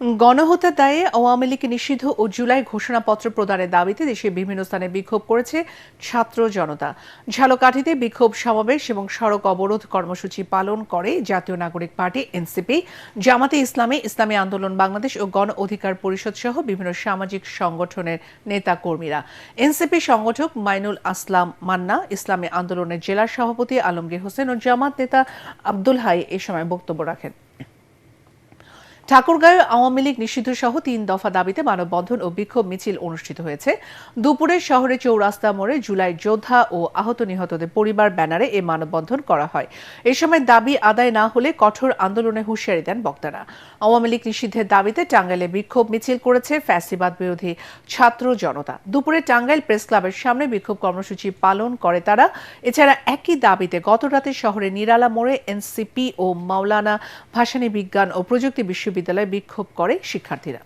গণহত্যার দায়ে আওয়ামী লীগ নিষিদ্ধ ও জুলাই ঘোষণাপত্র প্রদানের দাবিতে দেশের বিভিন্ন স্থানে বিক্ষোভ করেছে ছাত্র জনতা। ঝালকাঠিতে বিক্ষোভ সমাবেশ এবং সড়ক অবরোধ কর্মসূচি পালন করে জাতীয় নাগরিক পার্টি এনসিপি, জামাতে ইসলামী, ইসলামী আন্দোলন বাংলাদেশ ও গণ অধিকার পরিষদ সহ বিভিন্ন সামাজিক সংগঠনের নেতা কর্মীরা। এনসিপি সংগঠক মাইনুল আসলাম মান্না, ইসলামী আন্দোলনের জেলা সভাপতি আলমগীর হোসেন ও জামাত নেতা আব্দুল হাই এ সময় বক্তব্য রাখেন। ঠাকুরগাঁয়ে আওয়ামী লীগ নিষিদ্ধ সহ ৩ দফা দাবিতে মানববন্ধন ও বিক্ষোভ মিছিল অনুষ্ঠিত হয়েছে। দুপুরে শহরে চৌরাস্তা মোড়ে জুলাই যোদ্ধা ও আহত নিহতদের পরিবার ব্যানারে এ মানববন্ধন করা হয়। এ সময় দাবি আদায় না হলে কঠোর আন্দোলনে হুঁশিয়ারি দেন বক্তারা। আওয়ামী লীগ নিষিদ্ধের দাবিতে টাঙ্গাইলে বিক্ষোভ মিছিল করেছে ফ্যাসিবাদ বিরোধী ছাত্র জনতা। দুপুরে টাঙ্গাইল প্রেস ক্লাবের সামনে বিক্ষোভ কর্মসূচি পালন করে তারা। এছাড়া একই দাবিতে গতরাতে শহরে নিরালা মোড়ে এনসিপি ও মাওলানা ভাসানী বিজ্ঞান ও প্রযুক্তি বিশ্ববিদ্যালয়ে বিক্ষোভ করে শিক্ষার্থীরা।